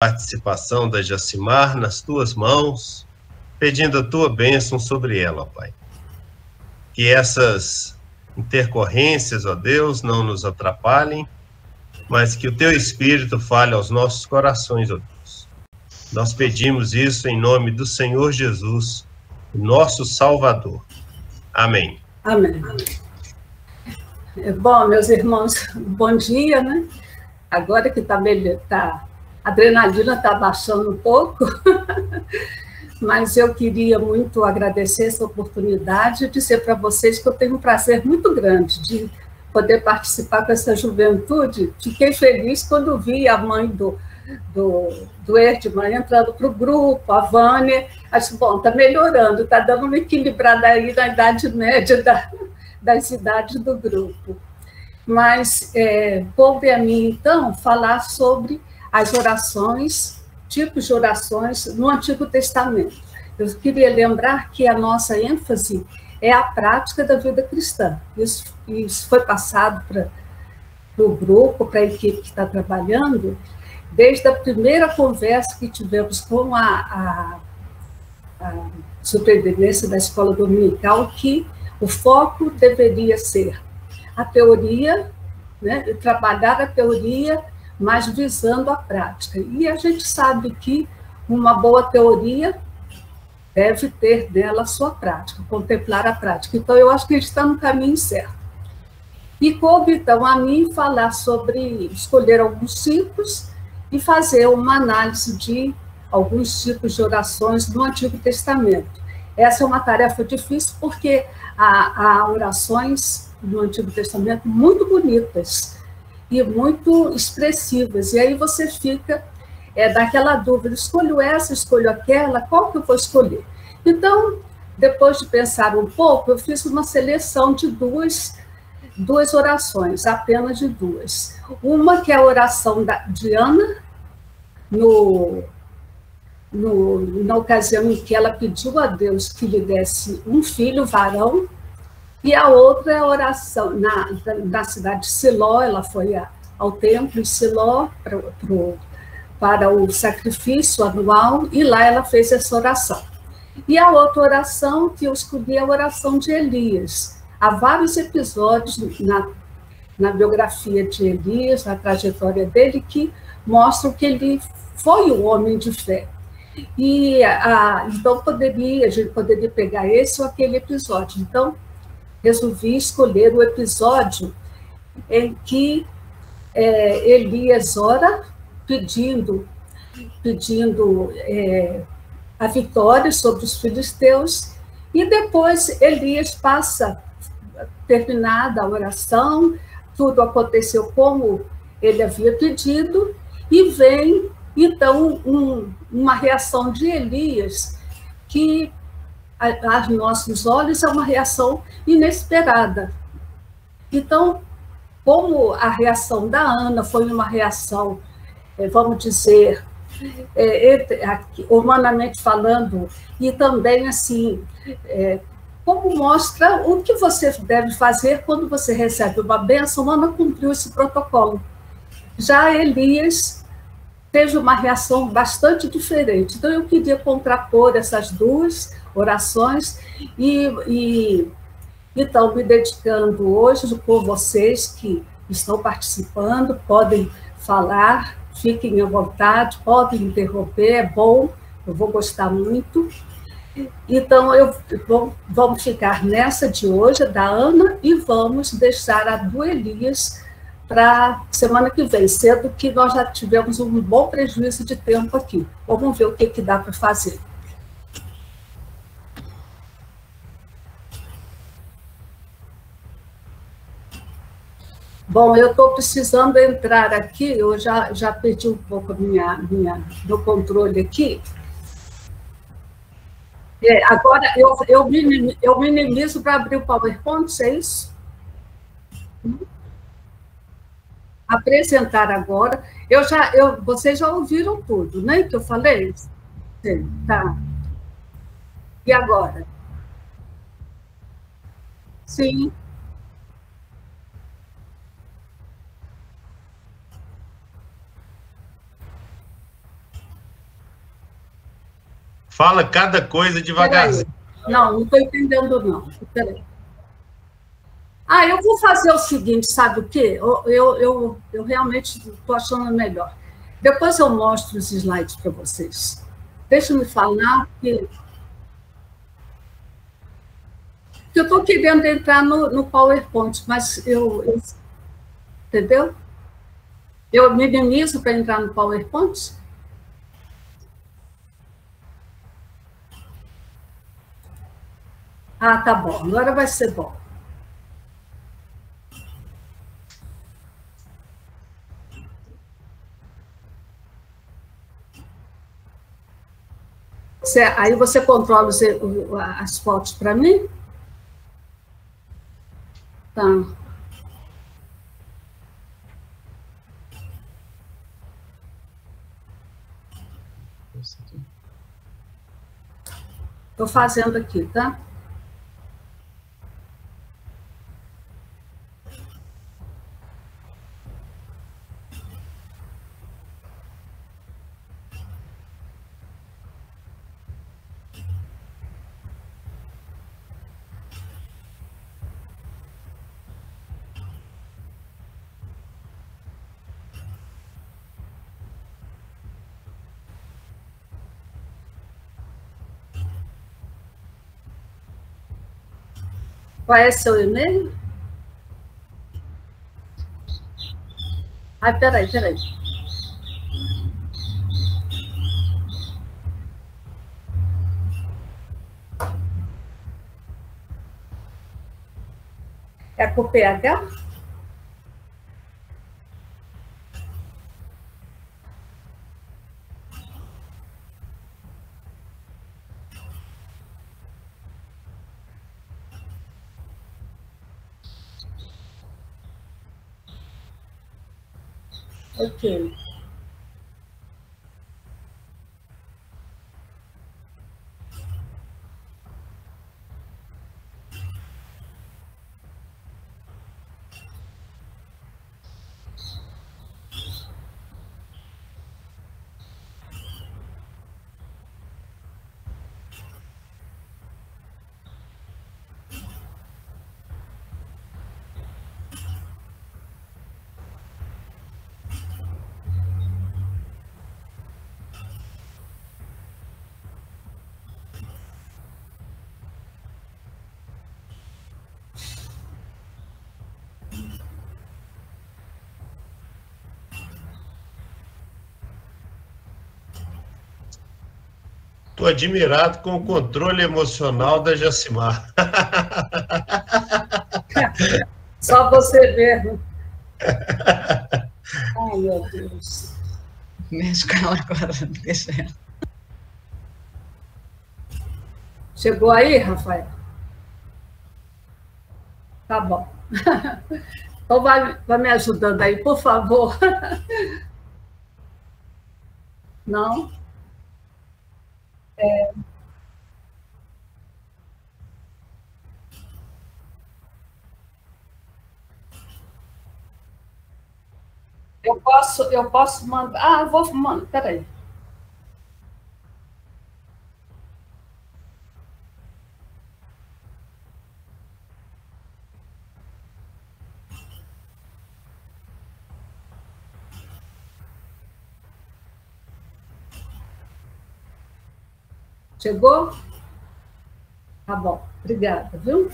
participação da Jacimar nas tuas mãos, pedindo a tua bênção sobre ela, ó Pai. Que essas intercorrências, ó Deus, não nos atrapalhem, mas que o teu Espírito fale aos nossos corações, ó Deus. Nós pedimos isso em nome do Senhor Jesus, nosso Salvador. Amém. Amém. Bom, meus irmãos, bom dia, né? Agora que a adrenalina está baixando um pouco, mas eu queria muito agradecer essa oportunidade e dizer para vocês que eu tenho um prazer muito grande de poder participar com essa juventude. Fiquei feliz quando vi a mãe do Erdman entrando para o grupo, a Vânia. Acho, bom, está melhorando, está dando uma equilibrada aí na idade média das idades do grupo. Mas coube a mim, então, falar sobre as orações, tipos de orações no Antigo Testamento. Eu queria lembrar que a nossa ênfase é a prática da vida cristã. Isso foi passado para o grupo, para a equipe que está trabalhando, desde a primeira conversa que tivemos com a superintendência da escola dominical, que o foco deveria ser a teoria, né, trabalhar a teoria, mas visando a prática. E a gente sabe que uma boa teoria deve ter dela a sua prática, contemplar a prática. Então, eu acho que a gente está no caminho certo. E coube, então, a mim falar sobre escolher alguns tipos e fazer uma análise de alguns tipos de orações do Antigo Testamento. Essa é uma tarefa difícil porque há orações no Antigo Testamento muito bonitas e muito expressivas. E aí você fica daquela dúvida, escolho essa, escolho aquela, qual que eu vou escolher? Então, depois de pensar um pouco, eu fiz uma seleção de duas orações, apenas de duas. Uma que é a oração de Ana, na ocasião em que ela pediu a Deus que lhe desse um filho varão, e a outra é a oração na cidade de Siló. Ela foi ao templo de Siló para o sacrifício anual, e lá ela fez essa oração. E a outra oração que eu escolhi é a oração de Elias. Há vários episódios na biografia de Elias, na trajetória dele, que mostram que ele foi um homem de fé. E então a gente poderia pegar esse ou aquele episódio. Então, resolvi escolher o episódio em que Elias ora pedindo a vitória sobre os filisteus, e depois Elias passa, terminada a oração, tudo aconteceu como ele havia pedido, e vem, então, uma reação de Elias que, aos nossos olhos, é uma reação inesperada. Então, como a reação da Ana foi uma reação, vamos dizer, humanamente falando, e também, assim, como mostra o que você deve fazer quando você recebe uma bênção. Ana cumpriu esse protocolo. Já Elias teve uma reação bastante diferente. Então, eu queria contrapor essas duas orações e então, me dedicando hoje com vocês que estão participando, podem falar, fiquem à vontade, podem interromper, é bom, eu vou gostar muito. Então, vamos ficar nessa de hoje, da Ana, e vamos deixar a do Elias para semana que vem, sendo que nós já tivemos um bom prejuízo de tempo aqui. Vamos ver o que dá para fazer. Bom, eu estou precisando entrar aqui, eu já perdi um pouco meu controle aqui. Agora, eu minimizo para abrir o PowerPoint, é isso? Apresentar agora. Vocês já ouviram tudo, né, que eu falei? Sim, tá. E agora? Sim. Fala cada coisa devagarzinho. Não estou entendendo, não. Peraí. Ah, eu vou fazer o seguinte, sabe o quê? Eu realmente estou achando melhor. Depois eu mostro os slides para vocês. Deixa eu me falar que eu estou querendo entrar no PowerPoint, mas entendeu? Eu minimizo para entrar no PowerPoint? Ah, tá bom. Agora vai ser bom. Aí você controla as fotos para mim? Tá. Estou fazendo aqui, tá? Qual é seu e-mail? Ai, peraí. É com PH? Ok. Estou admirado com o controle emocional da Jacimar. Só você mesmo. Ai, meu Deus. Mexe com ela agora, deixa ela. Chegou aí, Rafael? Tá bom. Então vai me ajudando aí, por favor. Não? Eu posso mandar. Ah, eu vou mandar. Peraí. Chegou? Tá bom. Obrigada, viu?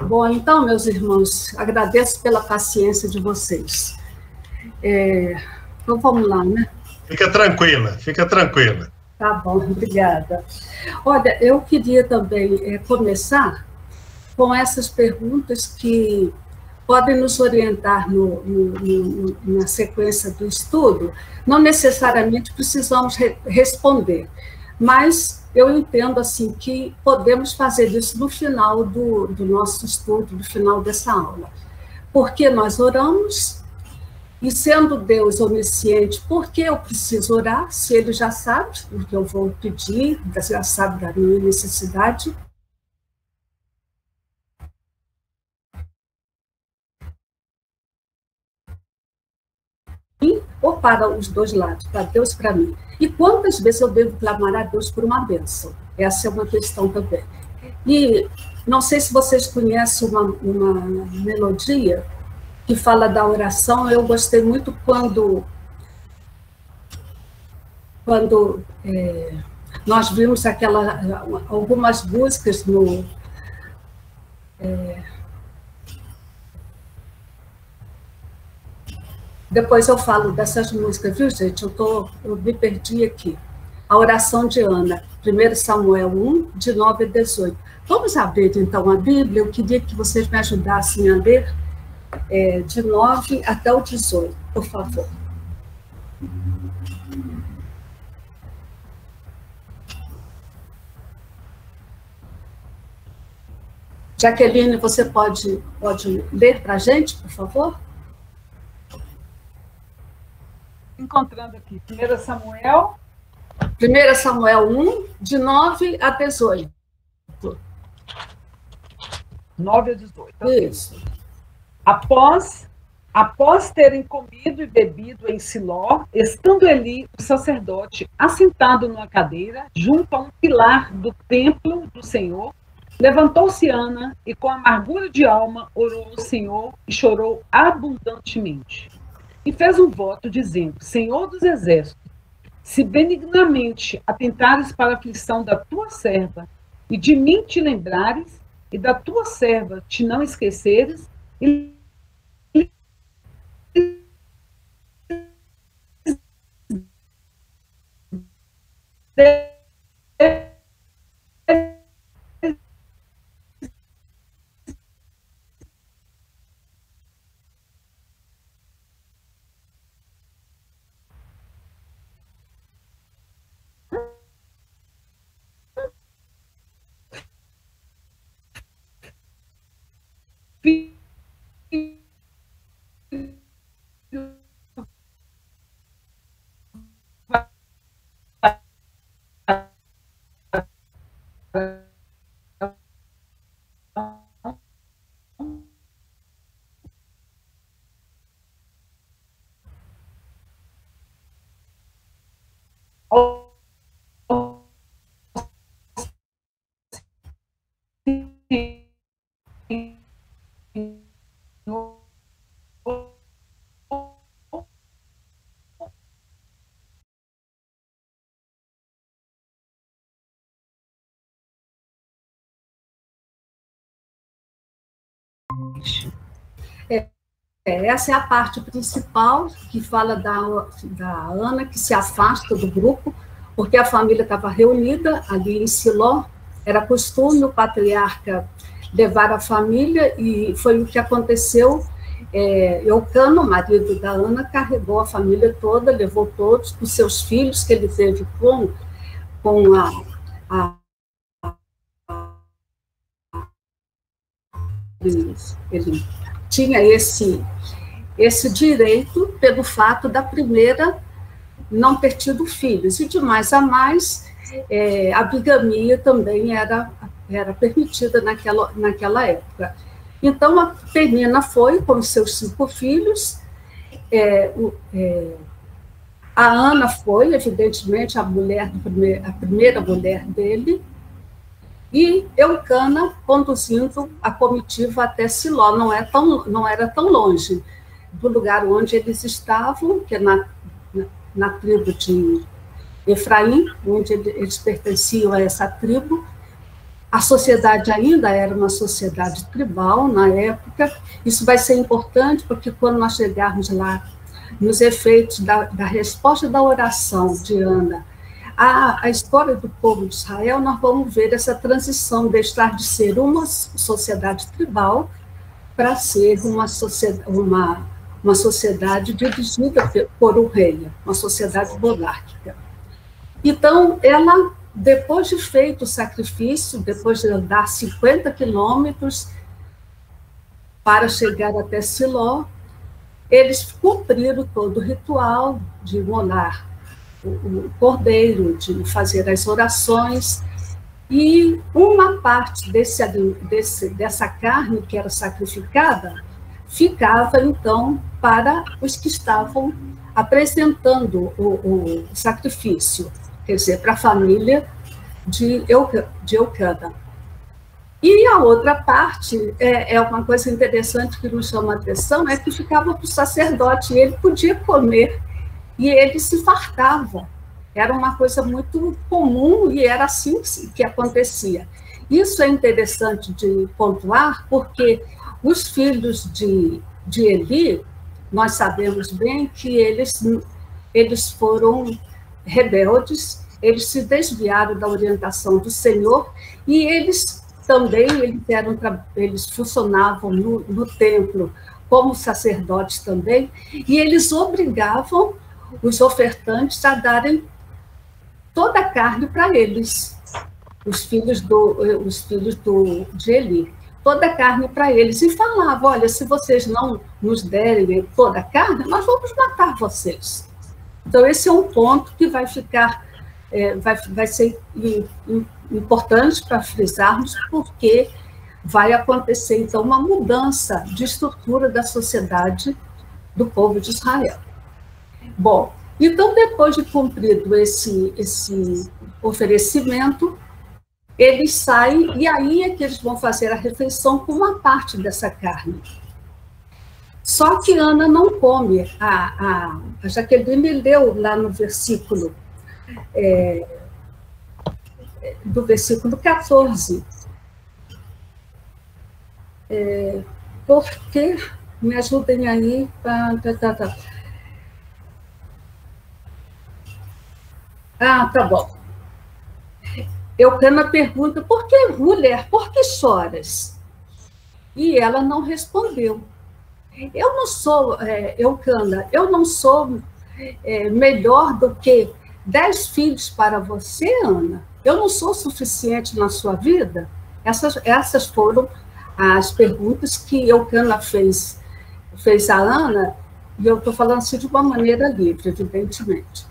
Bom, então, meus irmãos, agradeço pela paciência de vocês. Então, vamos lá, né? Fica tranquila, fica tranquila. Tá bom, obrigada. Olha, eu queria também começar com essas perguntas que podem nos orientar na sequência do estudo. Não necessariamente precisamos responder, mas eu entendo assim que podemos fazer isso no final do nosso estudo, no final dessa aula. Porque nós oramos, e sendo Deus onisciente, por que eu preciso orar, se Ele já sabe o que eu vou pedir, já sabe da minha necessidade? ou para os dois lados, para Deus e para mim. E quantas vezes eu devo clamar a Deus por uma bênção? Essa é uma questão também. E não sei se vocês conhecem uma melodia que fala da oração. Eu gostei muito quando nós vimos algumas músicas no... Depois eu falo dessas músicas, viu, gente? Eu me perdi aqui. A oração de Ana, 1 Samuel 1, de 9 a 18. Vamos abrir, então, a Bíblia. Eu queria que vocês me ajudassem a ler de 9 até o 18, por favor. Jaqueline, você pode ler para a gente, por favor? Encontrando aqui, 1 Samuel. 1 Samuel 1, de 9 a 18. 9 a 18. Isso. Após terem comido e bebido em Siló, estando Eli, o sacerdote, assentado numa cadeira, junto a um pilar do templo do Senhor, levantou-se Ana e, com amargura de alma, orou ao Senhor e chorou abundantemente. E fez um voto, dizendo: Senhor dos exércitos, se benignamente atentares para a aflição da tua serva, e de mim te lembrares, e da tua serva te não esqueceres, e Essa é a parte principal, que fala da Ana, que se afasta do grupo, porque a família estava reunida ali em Siló. Era costume o patriarca levar a família, e foi o que aconteceu. Eucana, o marido da Ana, carregou a família toda, levou todos os seus filhos que ele teve com ele tinha esse direito pelo fato da primeira não ter tido filhos, e de mais a mais, a bigamia também era permitida naquela época. Então, a Penina foi com os seus 5 filhos, a Ana foi, evidentemente, a primeira mulher dele, e Eucana conduzindo a comitiva até Siló. Não era tão longe do lugar onde eles estavam, que é na tribo de Efraim, onde eles pertenciam a essa tribo. A sociedade ainda era uma sociedade tribal na época. Isso vai ser importante, porque quando nós chegarmos lá, nos efeitos da resposta da oração de Ana, a história do povo de Israel, nós vamos ver essa transição de ser uma sociedade tribal para ser uma sociedade dirigida por um rei, uma sociedade monárquica. Então, ela, depois de feito o sacrifício, depois de andar 50 quilômetros para chegar até Siló, eles cumpriram todo o ritual de imolar o cordeiro, de fazer as orações, e uma parte dessa carne que era sacrificada ficava, então, para os que estavam apresentando o sacrifício, quer dizer, para a família de Eucana. E a outra parte, é uma coisa interessante que nos chama a atenção, é que ficava para o sacerdote, e ele podia comer, e ele se fartava. Era uma coisa muito comum, e era assim que acontecia. Isso é interessante de pontuar, porque os filhos de Eli, nós sabemos bem que eles foram rebeldes, eles se desviaram da orientação do Senhor, e eles também eles funcionavam no templo como sacerdotes também, e eles obrigavam os ofertantes a darem toda a carne para eles, os filhos de Eli, toda a carne para eles, e falavam, olha, se vocês não nos derem toda a carne, nós vamos matar vocês. Então, esse é um ponto que vai ficar, vai ser importante para frisarmos, porque vai acontecer, então, uma mudança de estrutura da sociedade do povo de Israel. Bom, então, depois de cumprido esse oferecimento, eles saem, e aí é que eles vão fazer a refeição com uma parte dessa carne. Só que Ana não come. A Jaqueline leu lá no versículo, do versículo 14. Porque, me ajudem aí. Tá bom. Eucana pergunta, por que, mulher, por que choras? E ela não respondeu. Eu não sou, Eucana, eu não sou melhor do que 10 filhos para você, Ana? Eu não sou suficiente na sua vida? Essas foram as perguntas que Eucana fez a Ana, e eu estou falando assim de uma maneira livre, evidentemente.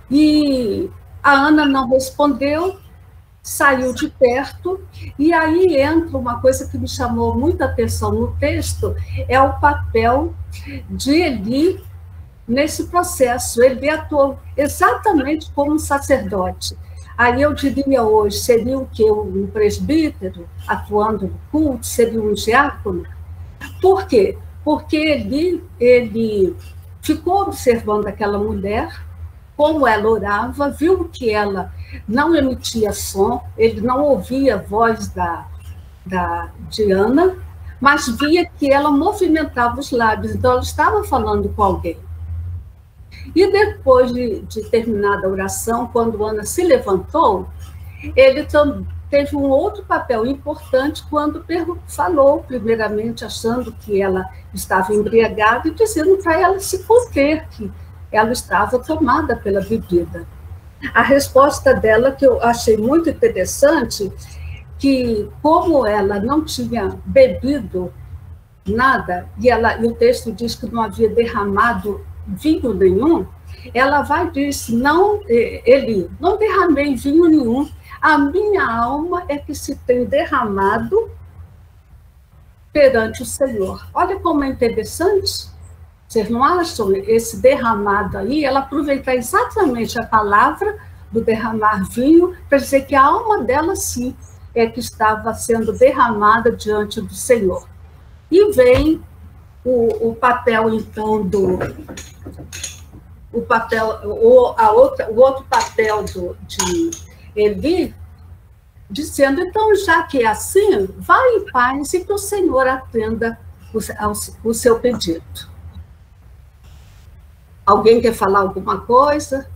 E a Ana não respondeu, saiu de perto, e aí entra uma coisa que me chamou muita atenção no texto, é o papel de Eli nesse processo. Ele atuou exatamente como um sacerdote. Aí eu diria hoje, seria o quê? Um presbítero atuando no culto, seria um diácono? Por quê? Porque ele ficou observando aquela mulher, como ela orava, viu que ela não emitia som, ele não ouvia a voz de Ana, mas via que ela movimentava os lábios, então ela estava falando com alguém. E depois de terminada a oração, quando Ana se levantou, ele teve um outro papel importante quando falou, primeiramente achando que ela estava embriagada e dizendo para ela se conter, que ela estava tomada pela bebida. A resposta dela, que eu achei muito interessante, que como ela não tinha bebido nada, e o texto diz que não havia derramado vinho nenhum, ela vai e diz, não, Eli, não derramei vinho nenhum, a minha alma é que se tem derramado perante o Senhor. Olha como é interessante. Vocês não acham esse derramado aí? Ela aproveita exatamente a palavra do derramar vinho para dizer que a alma dela, sim, é que estava sendo derramada diante do Senhor. E vem o papel, então, o outro papel de Eli, dizendo, então, já que é assim, vá em paz e que o Senhor atenda o seu pedido. Alguém quer falar alguma coisa?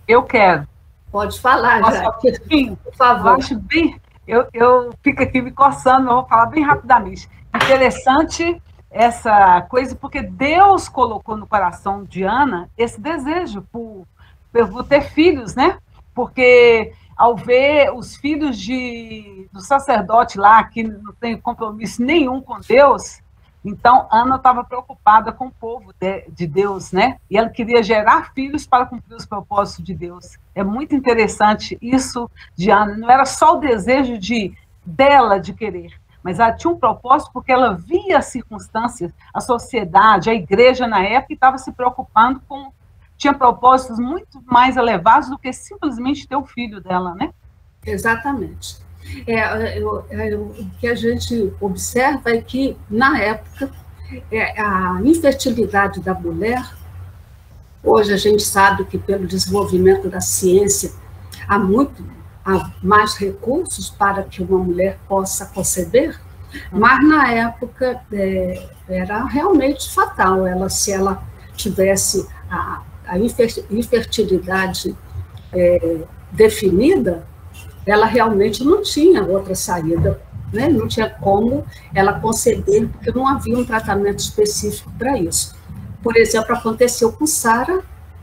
Eu quero. Pode falar, já. Por favor. Eu fico aqui me coçando, eu vou falar bem rapidamente. Interessante essa coisa, porque Deus colocou no coração de Ana esse desejo por ter filhos, né? Porque ao ver os filhos do sacerdote lá, que não tem compromisso nenhum com Deus, então Ana estava preocupada com o povo de Deus, né? E ela queria gerar filhos para cumprir os propósitos de Deus. É muito interessante isso de Ana. Não era só o desejo dela de querer, mas ela tinha um propósito porque ela via as circunstâncias, a sociedade, a igreja na época, e estava se preocupando com... Tinha propósitos muito mais elevados do que simplesmente ter o filho dela, né? Exatamente. O que a gente observa é que, na época, a infertilidade da mulher, hoje a gente sabe que pelo desenvolvimento da ciência há mais recursos para que uma mulher possa conceber, mas na época era realmente fatal. Se ela tivesse a infertilidade definida, ela realmente não tinha outra saída, né? Não tinha como ela conceber, porque não havia um tratamento específico para isso. Por exemplo, aconteceu com Sara,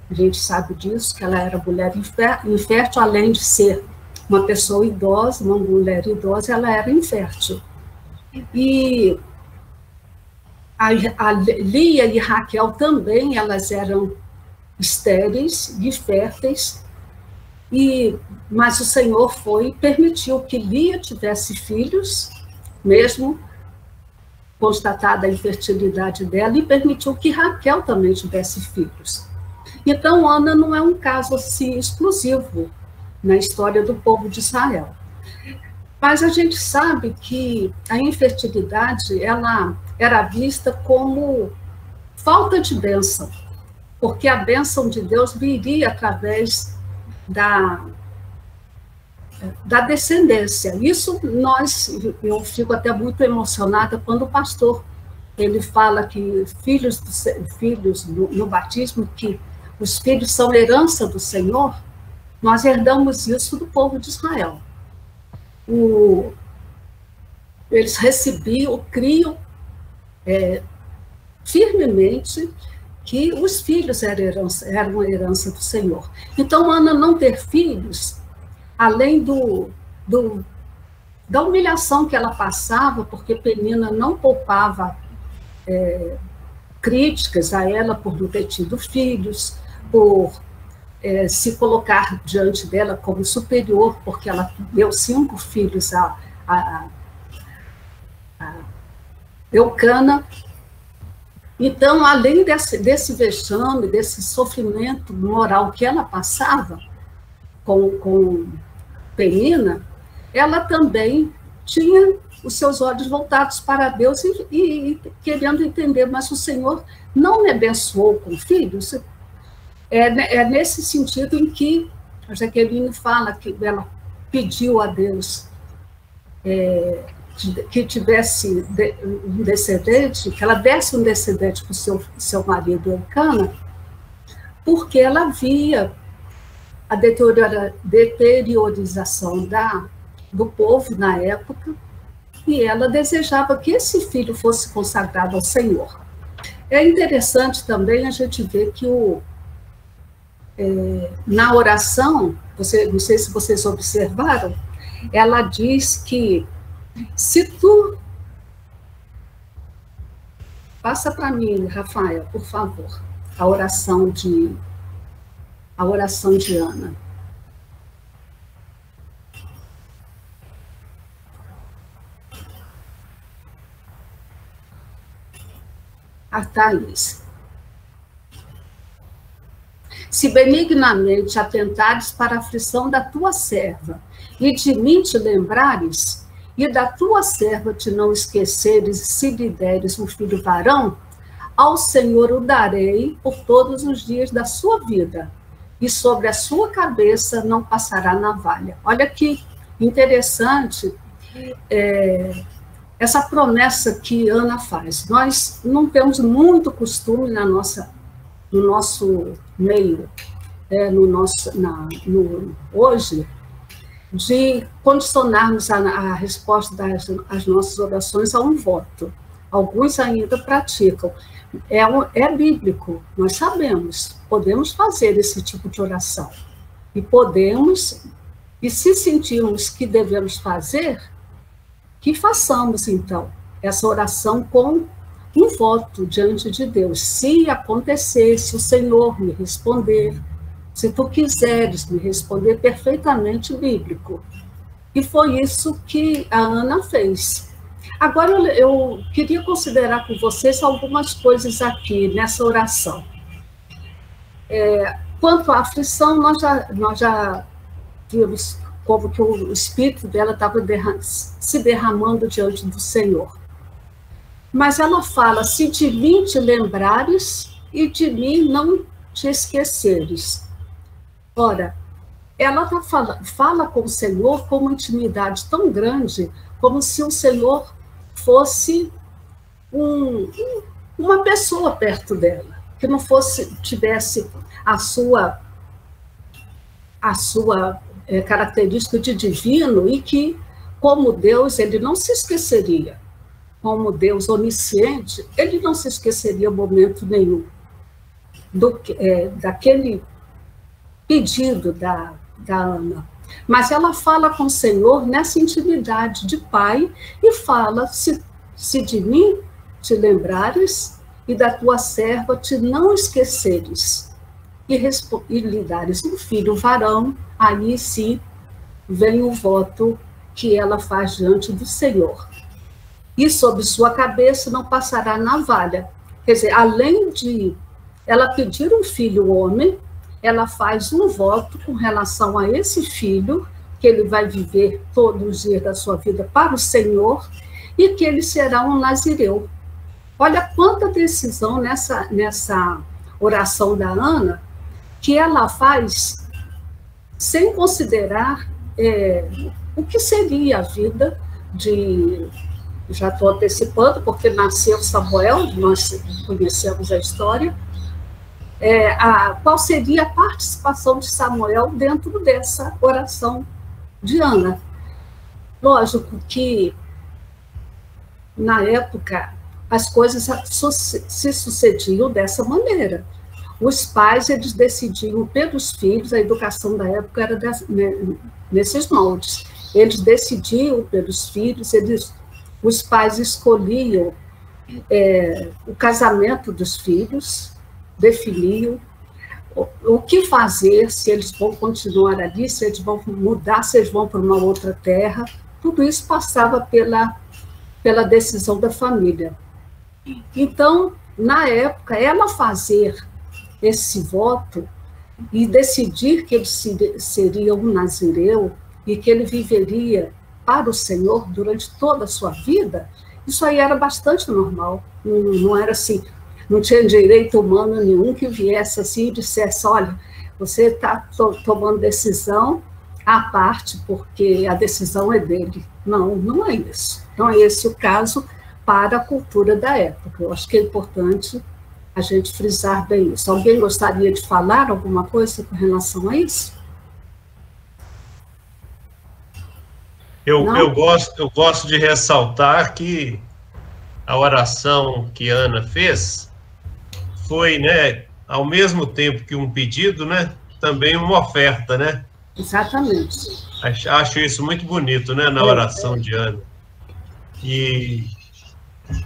a gente sabe disso, que ela era mulher infértil, além de ser uma pessoa idosa, uma mulher idosa, ela era infértil. E a Lia e Raquel também, elas eram estéreis e férteis, mas o Senhor permitiu que Lia tivesse filhos, mesmo constatada a infertilidade dela, e permitiu que Raquel também tivesse filhos. Então, Ana não é um caso assim exclusivo na história do povo de Israel. Mas a gente sabe que a infertilidade, ela era vista como falta de bênção, porque a bênção de Deus viria através da descendência. Isso eu fico até muito emocionada quando o pastor ele fala que filhos no batismo, que os filhos são herança do Senhor. Nós herdamos isso do povo de Israel. Eles criam firmemente que os filhos eram herança do Senhor. Então, Ana não ter filhos, além da humilhação que ela passava, porque Penina não poupava críticas a ela por não ter tido filhos, por se colocar diante dela como superior, porque ela deu 5 filhos a Eucana. Então, além desse vexame, desse sofrimento moral que ela passava com Penina, ela também tinha os seus olhos voltados para Deus e querendo entender, mas o Senhor não me abençoou com filhos. É nesse sentido em que a Jaqueline fala que ela pediu a Deus que tivesse um descendente, que ela desse um descendente para o seu marido Eucana, porque ela via a deteriorização do povo na época, e ela desejava que esse filho fosse consagrado ao Senhor. É interessante também a gente ver que na oração, não sei se vocês observaram, ela diz que se tu... Passa para mim, Rafael, por favor, a oração de Ana. A Thaís. Se benignamente atentares para a aflição da tua serva, e de mim te lembrares, e da tua serva te não esqueceres, se lhe deres um filho varão, ao Senhor o darei por todos os dias da sua vida, e sobre a sua cabeça não passará navalha. Olha que interessante essa promessa que Ana faz. Nós não temos muito costume no nosso meio, hoje, de condicionarmos a resposta das nossas orações a um voto. Alguns ainda praticam. É bíblico, nós sabemos, podemos fazer esse tipo de oração. E se sentirmos que devemos fazer, que façamos, então, essa oração com um voto diante de Deus. Se acontecer, se o Senhor me responder, se tu quiseres me responder, perfeitamente bíblico. E foi isso que a Ana fez. Agora eu queria considerar com vocês algumas coisas aqui nessa oração. Quanto à aflição, nós já vimos como que o espírito dela estava se derramando diante do Senhor. Mas ela fala, se de mim te lembrares e de mim não te esqueceres. Ora, ela fala com o Senhor com uma intimidade tão grande, como se o Senhor fosse uma pessoa perto dela, que não tivesse a sua característica de divino e que, como Deus, ele não se esqueceria. Como Deus onisciente, ele não se esqueceria momento nenhum daquele pedido da Ana. Mas ela fala com o Senhor nessa intimidade de pai e fala, se de mim te lembrares e da tua serva te não esqueceres e lhe dares um filho varão, aí sim vem o voto que ela faz diante do Senhor. E sobre sua cabeça não passará navalha. Quer dizer, além de ela pedir um filho homem, ela faz um voto com relação a esse filho, que ele vai viver todos os dias da sua vida para o Senhor, e que ele será um nazireu. Olha quanta decisão nessa oração da Ana, que ela faz sem considerar o que seria a vida de... Já estou antecipando, porque nasceu Samuel, nós conhecemos a história. Qual seria a participação de Samuel dentro dessa oração de Ana? Lógico que, na época, as coisas se sucediam dessa maneira. Os pais, eles decidiam pelos filhos, a educação da época era nesses moldes. Eles decidiam pelos filhos, os pais escolhiam o casamento dos filhos, definiam o que fazer, se eles vão continuar ali, se eles vão mudar, se eles vão para uma outra terra. Tudo isso passava pela decisão da família. Então, na época, ela fazer esse voto e decidir que ele seria um nazireu e que ele viveria para o Senhor durante toda a sua vida, isso aí era bastante normal. Não era assim, não tinha direito humano nenhum que viesse assim e dissesse, olha, você está tomando decisão à parte, porque a decisão é dele. Não, não é isso. Não é esse o caso para a cultura da época. Eu acho que é importante a gente frisar bem isso. Alguém gostaria de falar alguma coisa com relação a isso? Eu gosto de ressaltar que a oração que Ana fez foi, né, ao mesmo tempo que um pedido, né, também uma oferta, né? Exatamente. Acho isso muito bonito, né, na oração de Ana. E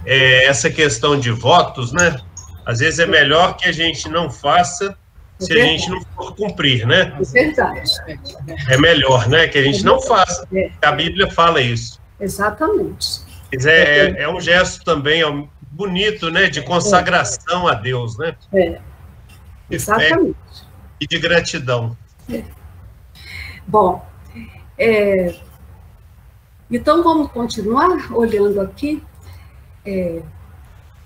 essa questão de votos, né, às vezes é melhor que a gente não faça se a gente não for cumprir, né? É verdade. É melhor, né, que a gente não faça. A Bíblia fala isso. Exatamente. Mas é um gesto também bonito, né, de consagração a Deus, né? Exatamente. E de gratidão. Bom, então vamos continuar olhando aqui.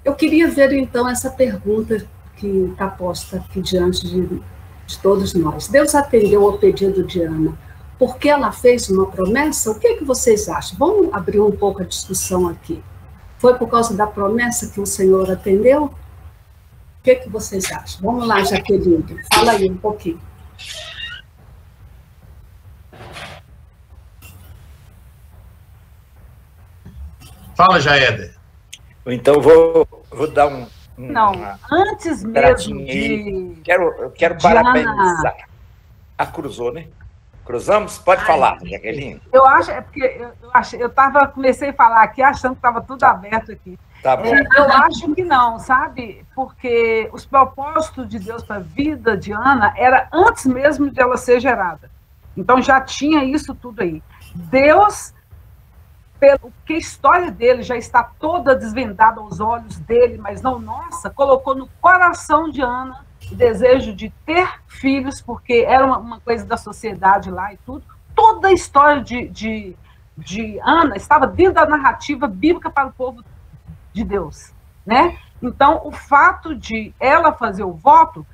Eu queria ver, então, essa pergunta que está posta aqui diante de todos nós. Deus atendeu ao pedido de Ana porque ela fez uma promessa? O que vocês acham? Vamos abrir um pouco a discussão aqui. Foi por causa da promessa que o Senhor atendeu? O que vocês acham? Vamos lá, Jaqueline, fala aí um pouquinho. Fala, Jaéder. Então, vou dar Não, antes mesmo de... Quero parabenizar. Cruzou, né? Cruzamos? Pode falar, Jaqueline. Eu acho, porque eu comecei a falar aqui achando que estava tudo aberto aqui. Tá bom. Eu acho que não, sabe? Porque os propósitos de Deus para a vida de Ana era antes mesmo de ela ser gerada. Então já tinha isso tudo aí. Deus pelo que a história dele já está toda desvendada aos olhos dele, mas não nossa, colocou no coração de Ana o desejo de ter filhos, porque era uma coisa da sociedade lá e tudo. Toda a história de Ana estava dentro da narrativa bíblica para o povo de Deus, né? Então, o fato de ela fazer o voto,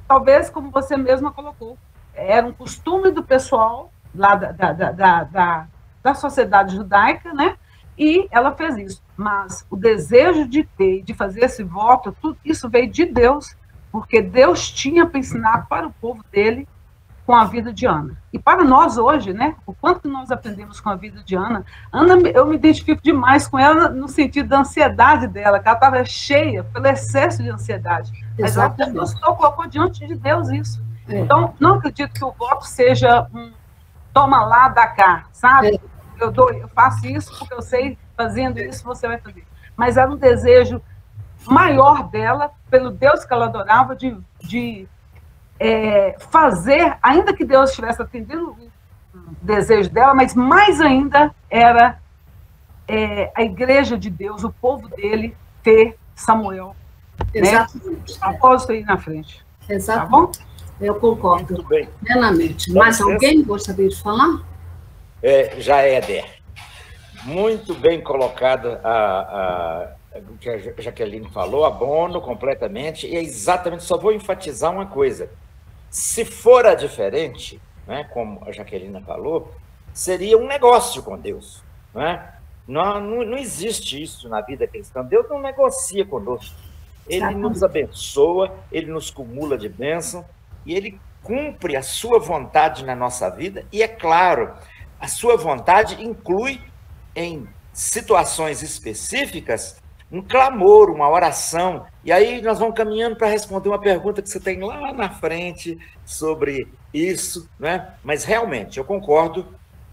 talvez, como você mesma colocou, era um costume do pessoal lá da sociedade judaica, né? E ela fez isso. Mas o desejo de ter, de fazer esse voto, tudo isso veio de Deus, porque Deus tinha para ensinar para o povo dele com a vida de Ana. E para nós hoje, né? O quanto que nós aprendemos com a vida de Ana. Ana, eu me identifico demais com ela no sentido da ansiedade dela, que ela estava cheia pelo excesso de ansiedade. Mas ela colocou diante de Deus isso. Então, não acredito que o voto seja um toma lá, dá cá, sabe? Eu faço isso porque eu sei, fazendo isso você vai fazer. Mas era um desejo maior dela, pelo Deus que ela adorava, de fazer, ainda que Deus estivesse atendendo o desejo dela, mas mais ainda era a igreja de Deus, o povo dele, ter Samuel. Exatamente. Né? Propósito aí na frente. Exatamente. Tá bom? Eu concordo. Muito bem. Plenamente. Mais alguém gostaria de falar? Já Éder. Muito bem colocada o que a Jaqueline falou, abono completamente, e é exatamente, só vou enfatizar uma coisa. Se fora diferente, né, como a Jaqueline falou, seria um negócio com Deus. Né? Não existe isso na vida cristã. Deus não negocia conosco. Ele nos abençoa, ele nos cumula de bênção, e ele cumpre a sua vontade na nossa vida, e é claro, a sua vontade inclui, em situações específicas, um clamor, uma oração, e aí nós vamos caminhando para responder uma pergunta que você tem lá na frente sobre isso, né? Mas realmente, eu concordo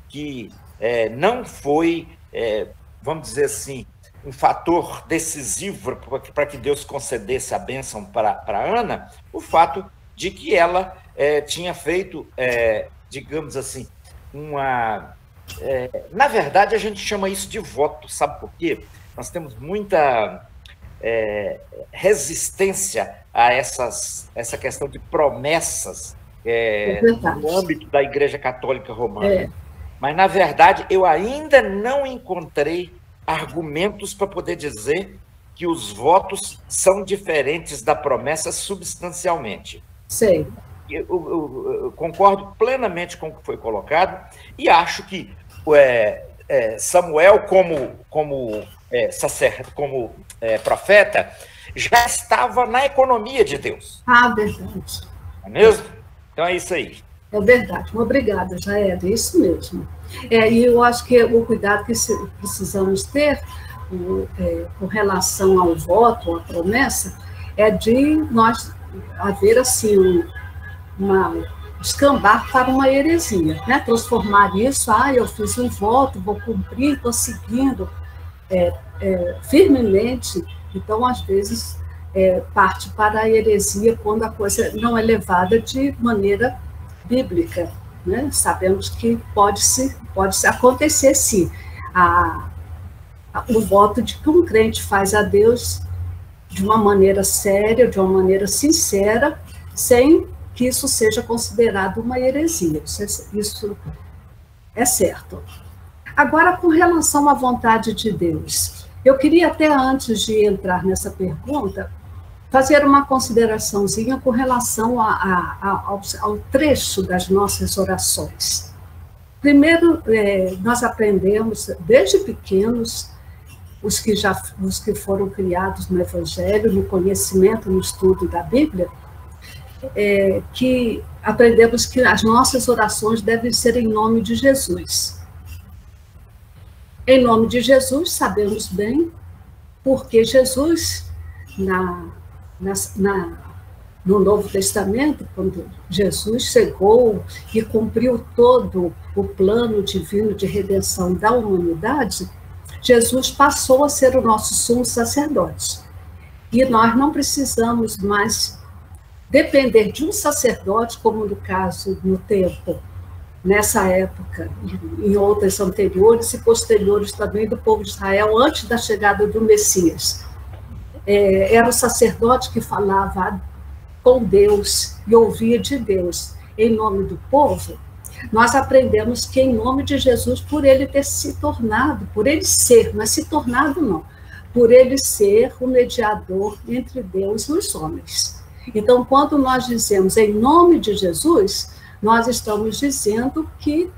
que não foi, vamos dizer assim, um fator decisivo para que Deus concedesse a bênção para Ana, o fato de que ela tinha feito, digamos assim, na verdade, a gente chama isso de voto, sabe por quê? Nós temos muita resistência a essa questão de promessas no âmbito da Igreja Católica Romana. Mas, na verdade, eu ainda não encontrei argumentos para poder dizer que os votos são diferentes da promessa substancialmente. Sei. Eu concordo plenamente com o que foi colocado e acho que Samuel, como profeta, já estava na economia de Deus. Verdade. Não é mesmo? Então é isso aí. É verdade. Obrigada, Jaed. É isso mesmo. E eu acho que o cuidado que precisamos ter com relação ao voto, à promessa, é de nós haver assim escambar para uma heresia, né? Transformar isso, eu fiz um voto, vou cumprir, estou seguindo firmemente. Então, às vezes, parte para a heresia quando a coisa não é levada de maneira bíblica, né? Sabemos que pode acontecer, sim, o voto de que um crente faz a Deus de uma maneira séria, de uma maneira sincera, sem que isso seja considerado uma heresia. Isso é certo. Agora, com relação à vontade de Deus, eu queria até antes de entrar nessa pergunta, fazer uma consideraçãozinha com relação ao trecho das nossas orações. Primeiro, nós aprendemos, desde pequenos, os que foram criados no Evangelho, no conhecimento, no estudo da Bíblia, que aprendemos que as nossas orações devem ser em nome de Jesus. Em nome de Jesus, sabemos bem, porque Jesus, no Novo Testamento, quando Jesus chegou e cumpriu todo o plano divino de redenção da humanidade, Jesus passou a ser o nosso sumo sacerdote. E nós não precisamos mais depender de um sacerdote, como no caso, no tempo nessa época, em outras anteriores e posteriores também do povo de Israel, antes da chegada do Messias. Era o sacerdote que falava com Deus e ouvia de Deus em nome do povo. Nós aprendemos que em nome de Jesus, por ele ter se tornado, por ele ser, não é se tornado não, por ele ser o mediador entre Deus e os homens. Então, quando nós dizemos em nome de Jesus, nós estamos dizendo que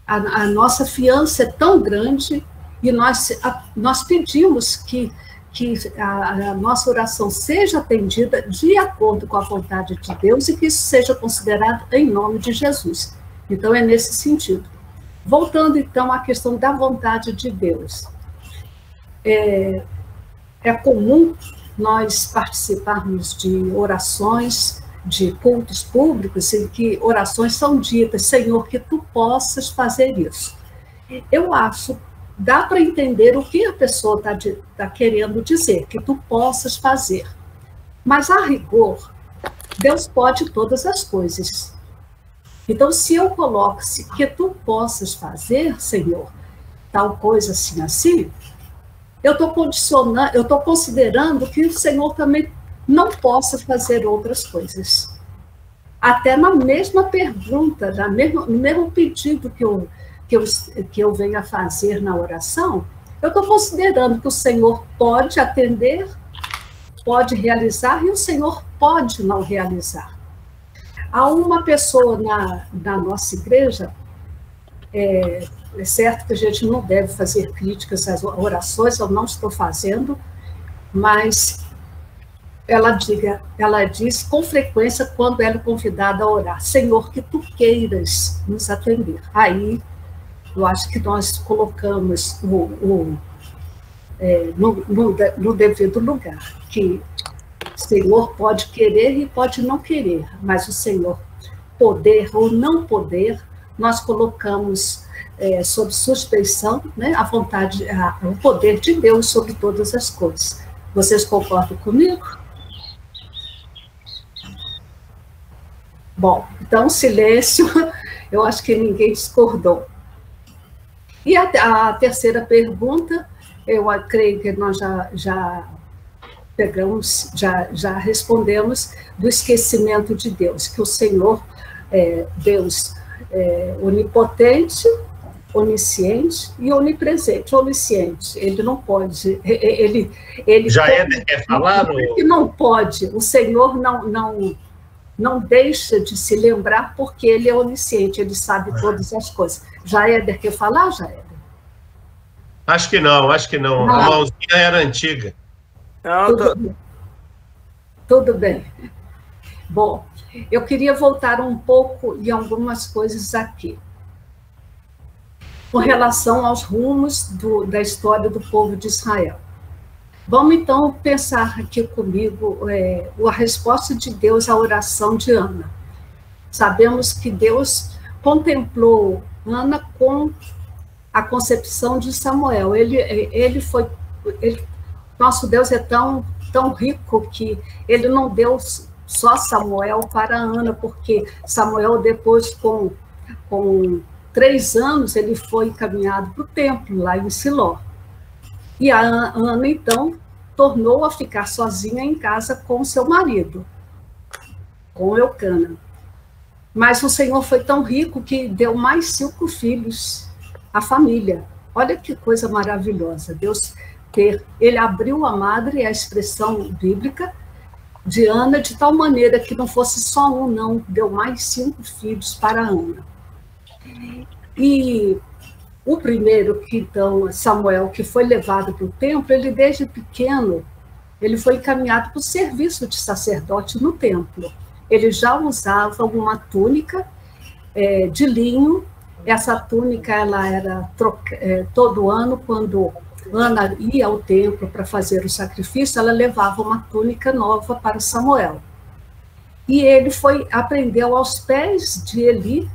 a nossa fiança é tão grande e nós pedimos que a nossa oração seja atendida de acordo com a vontade de Deus e que isso seja considerado em nome de Jesus. Então, é nesse sentido. Voltando, então, à questão da vontade de Deus. É comum nós participarmos de orações, de cultos públicos, em que orações são ditas, Senhor, que tu possas fazer isso. Eu acho, dá para entender o que a pessoa está querendo dizer, que tu possas fazer. Mas, a rigor, Deus pode todas as coisas. Então, se eu coloco que tu possas fazer, Senhor, tal coisa assim, assim, eu estou considerando que o Senhor também não possa fazer outras coisas. Até na mesma pergunta, no mesmo pedido que eu venho a fazer na oração, eu estou considerando que o Senhor pode atender, pode realizar, e o Senhor pode não realizar. Há uma pessoa na nossa igreja, é certo que a gente não deve fazer críticas às orações, eu não estou fazendo, mas ela diz com frequência, quando ela é convidada a orar, Senhor, que tu queiras nos atender. Aí, eu acho que nós colocamos no devido lugar, que o Senhor pode querer e pode não querer, mas o Senhor poder ou não poder, nós colocamos sob suspeição, né, a vontade, o poder de Deus sobre todas as coisas. Vocês concordam comigo? Bom, então silêncio, eu acho que ninguém discordou. E a terceira pergunta, eu creio que nós já pegamos, já respondemos do esquecimento de Deus, que o Senhor, Deus onipotente, onisciente e onipresente. Onisciente, ele não pode, ele já quer falar? Ele não pode, o Senhor não deixa de se lembrar porque ele é onisciente, ele sabe todas as coisas. Já Éder quer falar, já Éder? Acho que não. A mãozinha era antiga. Não, tudo bem. Bom, eu queria voltar um pouco em algumas coisas aqui. Com relação aos rumos da história do povo de Israel. Vamos, então, pensar aqui comigo a resposta de Deus à oração de Ana. Sabemos que Deus contemplou Ana com a concepção de Samuel. Nosso Deus é tão rico que ele não deu só Samuel para Ana, porque Samuel, depois, com 3 anos, ele foi encaminhado para o templo, lá em Siló. E a Ana, então, tornou a ficar sozinha em casa com seu marido, com Eucana. Mas o Senhor foi tão rico que deu mais 5 filhos à família. Olha que coisa maravilhosa. Deus ele abriu a madre, a expressão bíblica, de Ana, de tal maneira que não fosse só um, não. Deu mais 5 filhos para Ana. E o primeiro, então, Samuel, que foi levado para o templo, ele desde pequeno, ele foi encaminhado para o serviço de sacerdote no templo. Ele já usava uma túnica de linho. Essa túnica, ela era todo ano, quando Ana ia ao templo para fazer o sacrifício, ela levava uma túnica nova para Samuel. E ele aprendeu aos pés de Eli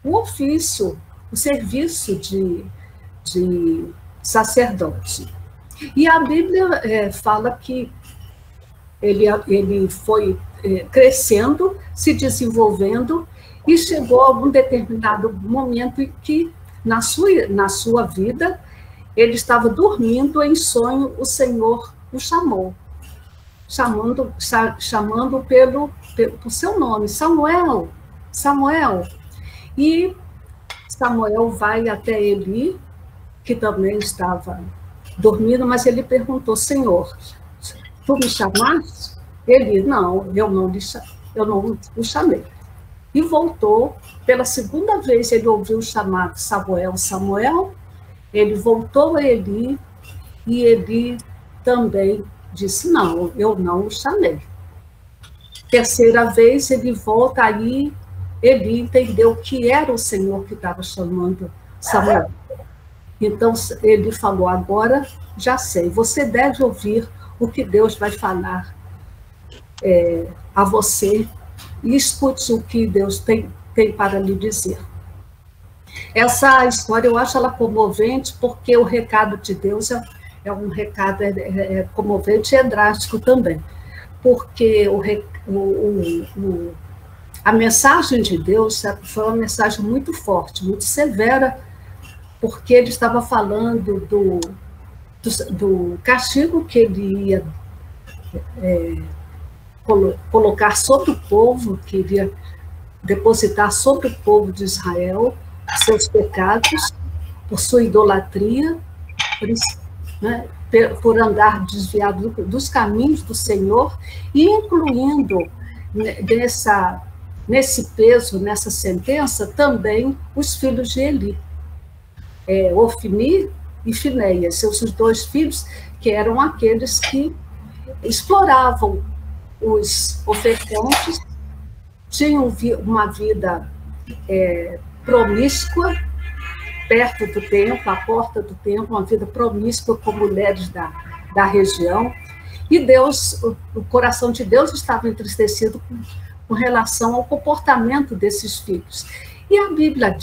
o ofício, o serviço de sacerdote. E a Bíblia fala que ele foi crescendo, se desenvolvendo, E chegou algum determinado momento em que, na sua vida, ele estava dormindo, em sonho, o Senhor o chamou, chamando por seu nome, Samuel, Samuel. E Samuel vai até Eli, que também estava dormindo, mas ele perguntou: Senhor, tu me chamaste? Ele: não, eu não o chamei. E voltou, pela segunda vez ele ouviu o chamado Samuel, Samuel, ele voltou a Eli, e Eli também disse: não, eu não o chamei. Terceira vez ele volta, aí Eli entendeu que era o Senhor que estava chamando Samuel. Então ele falou: agora já sei, você deve ouvir o que Deus vai falar a você, e escute o que Deus tem para lhe dizer. Essa história eu acho ela comovente, porque o recado de Deus é um recado comovente e é drástico também, porque a mensagem de Deus foi uma mensagem muito forte, muito severa, porque ele estava falando do castigo que ele ia colocar sobre o povo, que iria depositar sobre o povo de Israel seus pecados, por sua idolatria, por andar desviado dos caminhos do Senhor, e incluindo nesse peso, nessa sentença, também os filhos de Eli, Ofni e Finéias, seus dois filhos, que eram aqueles que exploravam os ofertantes, tinham uma vida promíscua, perto do templo, à porta do templo, uma vida promíscua com mulheres da região, e Deus, o coração de Deus estava entristecido com relação ao comportamento desses filhos. E a Bíblia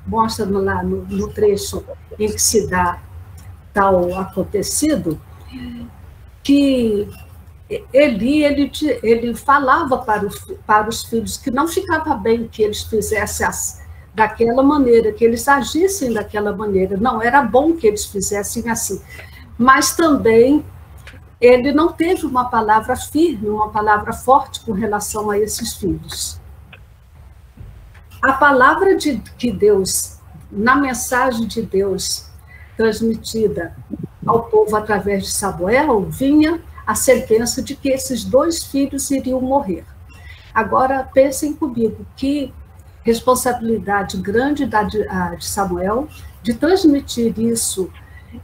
mostra lá no trecho em que se dá tal acontecido, que ele falava para os filhos que não ficava bem que eles fizessem daquela maneira, que eles agissem daquela maneira, não era bom que eles fizessem assim. Mas também ele não teve uma palavra firme, uma palavra forte com relação a esses filhos. A palavra que Deus, na mensagem de Deus transmitida ao povo através de Samuel, vinha a sentença de que esses dois filhos iriam morrer. Agora, pensem comigo, que responsabilidade grande de Samuel de transmitir isso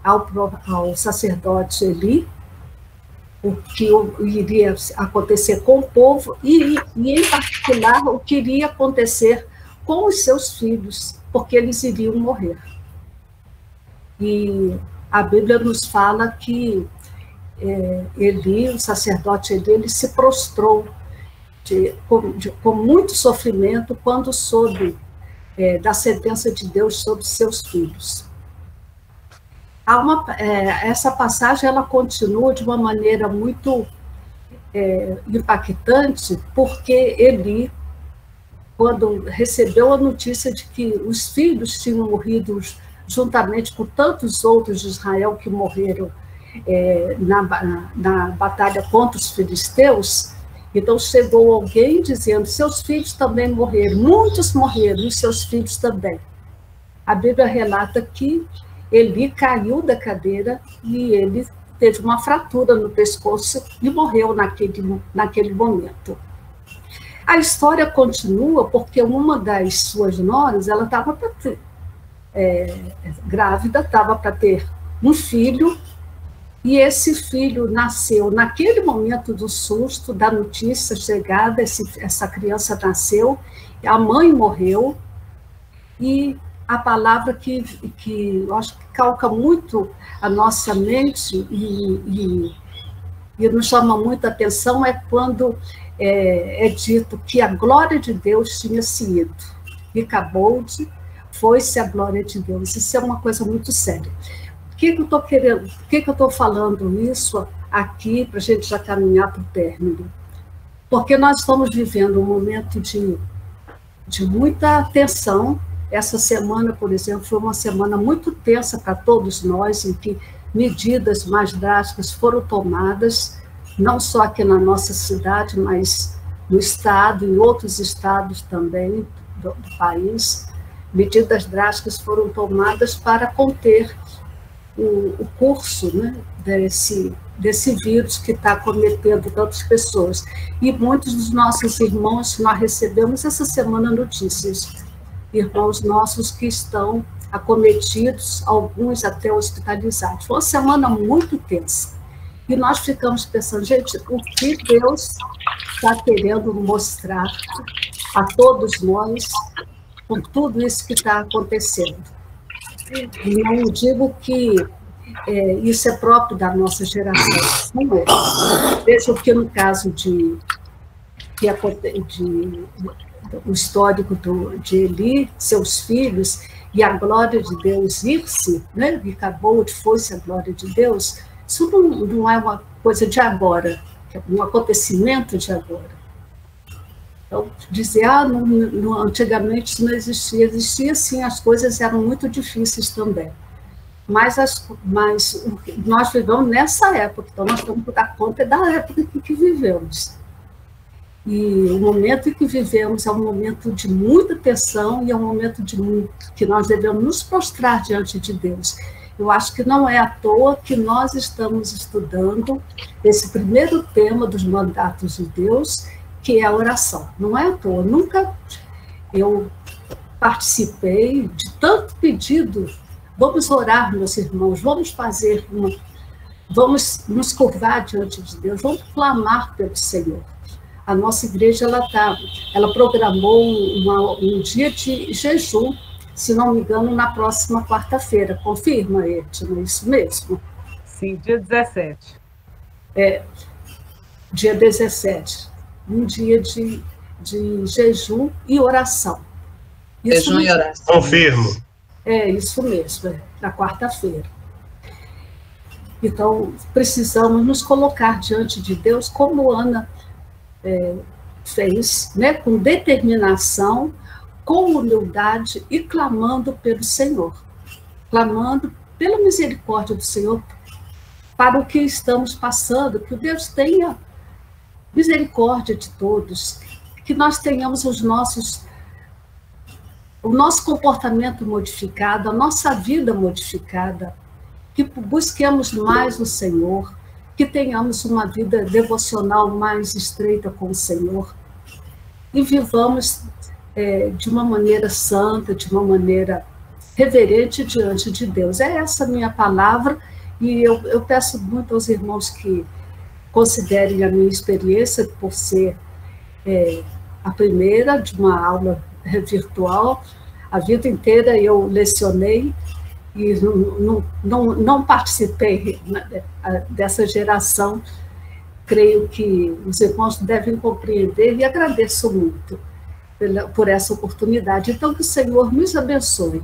ao sacerdote Eli, o que iria acontecer com o povo, e em particular, o que iria acontecer com os seus filhos, porque eles iriam morrer. E a Bíblia nos fala que Eli, o sacerdote Eli, ele se prostrou com muito sofrimento quando soube da sentença de Deus sobre seus filhos. Essa passagem ela continua de uma maneira muito impactante, porque Eli, quando recebeu a notícia de que os filhos tinham morrido juntamente com tantos outros de Israel que morreram na batalha contra os filisteus, então chegou alguém dizendo: seus filhos também morreram, muitos morreram, e seus filhos também. A Bíblia relata que Eli caiu da cadeira e ele teve uma fratura no pescoço e morreu naquele momento. A história continua porque uma das suas noras, ela estava para ter grávida, estava para ter um filho, e esse filho nasceu naquele momento do susto, da notícia chegada, essa criança nasceu, a mãe morreu, e a palavra que eu acho que calca muito a nossa mente e nos chama muita atenção é quando é dito que a glória de Deus tinha se ido, e acabou-se, foi-se a glória de Deus. Isso é uma coisa muito séria. Por que eu estou querendo, por que eu estou falando isso aqui, para a gente já caminhar para o término? Porque nós estamos vivendo um momento de muita tensão. Essa semana, por exemplo, foi uma semana muito tensa para todos nós, em que medidas mais drásticas foram tomadas, não só aqui na nossa cidade, mas no estado, em outros estados também do país. Medidas drásticas foram tomadas para conter o curso, né, desse vírus que está acometendo tantas pessoas. E muitos dos nossos irmãos, nós recebemos essa semana notícias, irmãos nossos que estão acometidos, alguns até hospitalizados. Foi uma semana muito tensa. E nós ficamos pensando, gente, o que Deus está querendo mostrar a todos nós com tudo isso que está acontecendo? Não digo que isso é próprio da nossa geração, não é. Veja que no caso o histórico de Eli, seus filhos, e a glória de Deus ir-se, né, e acabou de foi-se a glória de Deus, isso não é uma coisa de agora, é um acontecimento de agora. Então, dizer, antigamente isso não existia. Existia sim, as coisas eram muito difíceis também. Mas nós vivemos nessa época, então nós temos que dar conta da época em que vivemos. E o momento em que vivemos é um momento de muita tensão e é um momento que nós devemos nos prostrar diante de Deus. Eu acho que não é à toa que nós estamos estudando esse primeiro tema dos mandatos de Deus, que é a oração. Não é à toa. Nunca eu participei de tanto pedido. Vamos orar, meus irmãos, vamos vamos nos curvar diante de Deus, vamos clamar pelo Senhor. A nossa igreja, ela programou um dia de jejum, se não me engano, na próxima quarta-feira. Confirma, Edna, é isso mesmo? Sim, dia 17. Dia 17. Um dia de jejum e oração. Jejum e oração. Confirmo. É isso mesmo, na quarta-feira. Então, precisamos nos colocar diante de Deus, como Ana fez, né, com determinação, com humildade e clamando pelo Senhor, clamando pela misericórdia do Senhor para o que estamos passando, que Deus tenha misericórdia de todos, que nós tenhamos o nosso comportamento modificado, a nossa vida modificada, que busquemos mais o Senhor, que tenhamos uma vida devocional mais estreita com o Senhor e vivamos de uma maneira santa, de uma maneira reverente diante de Deus. É essa a minha palavra e eu peço muito aos irmãos que considerem a minha experiência por ser a primeira de uma aula virtual. A vida inteira eu lecionei e não participei dessa geração. Creio que os irmãos devem compreender e agradeço muito por essa oportunidade. Então, que o Senhor nos abençoe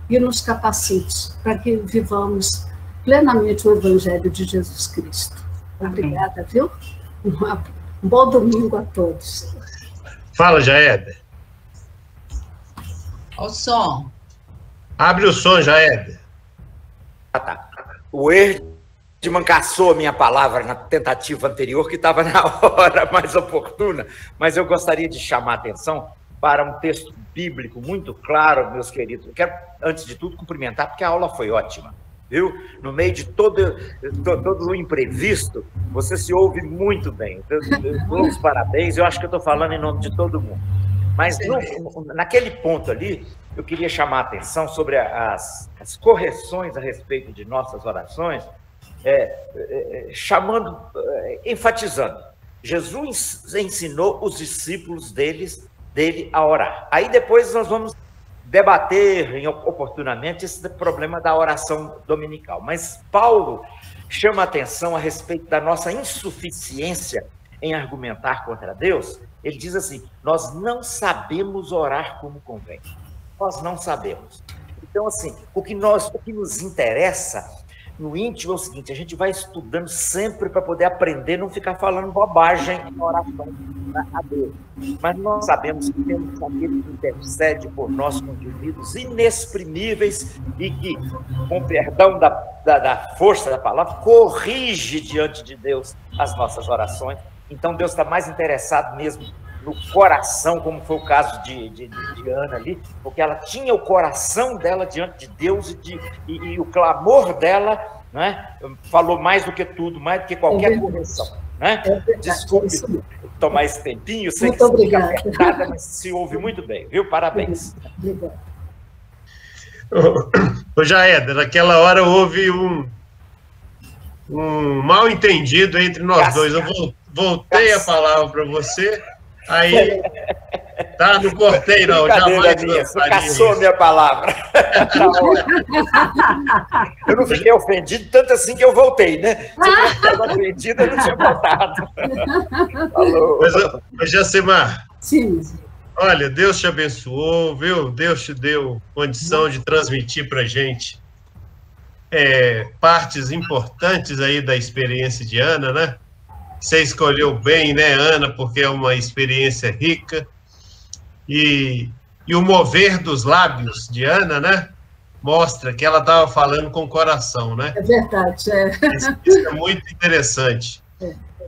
e nos capacite para que vivamos plenamente o Evangelho de Jesus Cristo. Obrigada, viu? Um bom domingo a todos. Fala, Jaéder. Olha o som. Abre o som, Jaéder. Tá. O Erdman caçou a minha palavra na tentativa anterior, que estava na hora mais oportuna, mas eu gostaria de chamar a atenção para um texto bíblico muito claro, meus queridos. Eu quero, antes de tudo, cumprimentar, porque a aula foi ótima, viu? No meio de todo o imprevisto, você se ouve muito bem. Eu dou os parabéns, eu acho que eu estou falando em nome de todo mundo. Mas naquele ponto ali, eu queria chamar a atenção sobre as correções a respeito de nossas orações, enfatizando. Jesus ensinou os discípulos dele a orar. Aí depois nós vamos debater oportunamente esse problema da oração dominical. Mas Paulo chama a atenção a respeito da nossa insuficiência em argumentar contra Deus. Ele diz assim: nós não sabemos orar como convém. Nós não sabemos. Então, assim, o que nos interessa no íntimo é o seguinte: a gente vai estudando sempre para poder aprender, não ficar falando bobagem na oração a Deus. Mas nós sabemos que temos aquele que intercede por nós com indivíduos inexprimíveis e que, com perdão da força da palavra, corrige diante de Deus as nossas orações. Então Deus está mais interessado mesmo no coração, como foi o caso de Ana ali, porque ela tinha o coração dela diante de Deus e o clamor dela, né, falou mais do que tudo, mais do que qualquer correção. Né? Desculpe tomar esse tempinho, sei muito obrigada, apertada, mas se ouve muito bem, viu? Parabéns. Obrigada. Ô Jaéder, naquela hora houve um mal entendido entre nós dois. Eu voltei a palavra para você. Aí, tá, não cortei não, jamais você caçou a minha palavra. Eu não fiquei ofendido, tanto assim que eu voltei, né? Se eu estava ofendido, eu não tinha voltado. Falou. Mas Jacimar, sim. Olha, Deus te abençoou, viu? Deus te deu condição de transmitir para a gente partes importantes aí da experiência de Ana, né? Você escolheu bem, né, Ana, porque é uma experiência rica. E o mover dos lábios de Ana, né, mostra que ela estava falando com o coração, né? É verdade, Isso é muito interessante.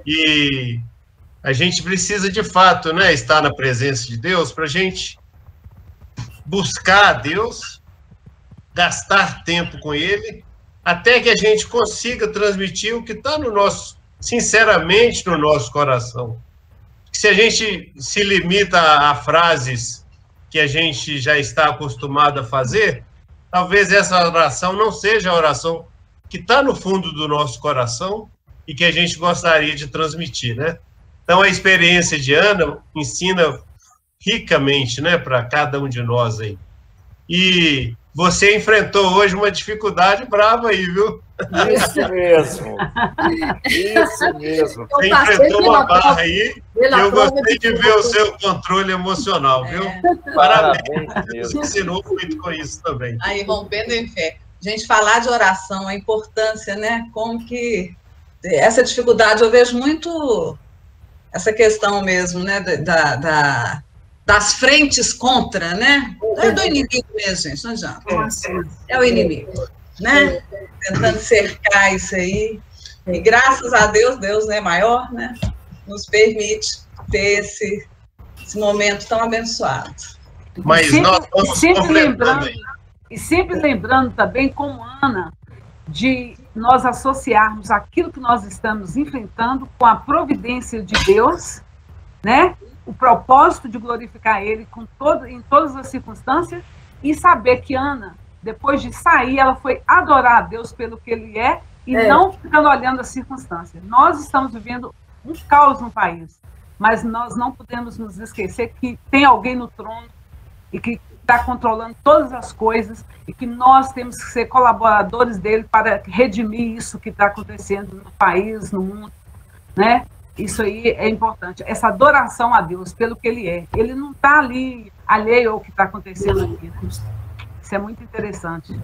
E a gente precisa, de fato, né, estar na presença de Deus para a gente buscar a Deus, gastar tempo com Ele, até que a gente consiga transmitir o que está no nosso, sinceramente, no nosso coração. Se a gente se limita a frases que a gente já está acostumado a fazer, talvez essa oração não seja a oração que está no fundo do nosso coração e que a gente gostaria de transmitir, né? Então, a experiência de Ana ensina ricamente, né, para cada um de nós aí. E você enfrentou hoje uma dificuldade brava aí, viu? Isso mesmo. Isso mesmo. Você enfrentou uma barra aí e eu gostei de ver o seu controle emocional, viu? Parabéns. Deus ensinou muito com isso também. Aí, rompendo em fé. Gente, falar de oração, a importância, né? Como que essa dificuldade, eu vejo muito essa questão mesmo, né? Das frentes contra, né? É do inimigo mesmo, gente, não adianta. É o inimigo, né? Tentando cercar isso aí. E graças a Deus, Deus é maior, né? Nos permite ter esse momento tão abençoado. Mas nós vamos sempre lembrando também, como Ana, de nós associarmos aquilo que nós estamos enfrentando com a providência de Deus, né? O propósito de glorificar Ele em todas as circunstâncias, e saber que Ana, depois de sair, ela foi adorar a Deus pelo que Ele é, e não ficando olhando as circunstâncias. Nós estamos vivendo um caos no país, mas nós não podemos nos esquecer que tem alguém no trono e que está controlando todas as coisas, e que nós temos que ser colaboradores dele para redimir isso que está acontecendo no país, no mundo, né? Isso aí é importante, essa adoração a Deus pelo que Ele é. Ele não está ali alheio ao que está acontecendo aqui, né? Isso é muito interessante.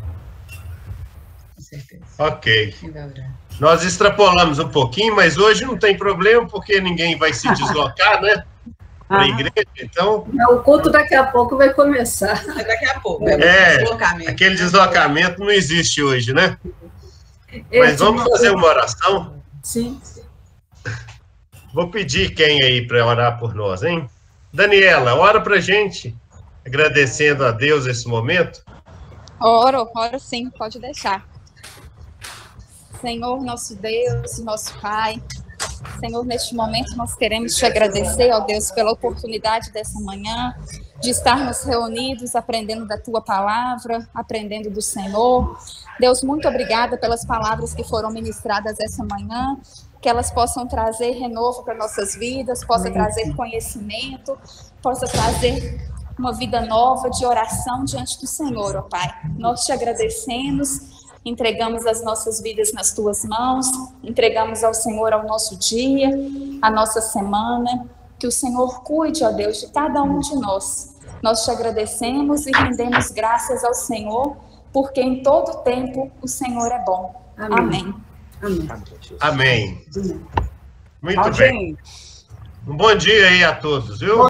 Com certeza. Ok. Nós extrapolamos um pouquinho, mas hoje não tem problema, porque ninguém vai se deslocar, né? Para a igreja, então... O culto daqui a pouco vai começar. Daqui a pouco, deslocamento. Aquele deslocamento não existe hoje, né? Mas vamos fazer uma oração? Sim. Vou pedir quem aí para orar por nós, hein? Daniela, ora para a gente, agradecendo a Deus esse momento. Oro sim, pode deixar. Senhor, nosso Deus, nosso Pai, Senhor, neste momento nós queremos te agradecer, ó Deus, pela oportunidade dessa manhã, de estarmos reunidos, aprendendo da Tua palavra, aprendendo do Senhor. Deus, muito obrigada pelas palavras que foram ministradas essa manhã, que elas possam trazer renovo para nossas vidas, possa trazer conhecimento, possa trazer uma vida nova de oração diante do Senhor, ó Pai. Nós te agradecemos, entregamos as nossas vidas nas Tuas mãos, entregamos ao Senhor ao nosso dia, a nossa semana, que o Senhor cuide, ó Deus, de cada um de nós. Nós te agradecemos e rendemos graças ao Senhor porque em todo tempo o Senhor é bom. Amém. Amém. Amém. Muito Tchau, bem. gente. Um bom dia aí a todos, viu?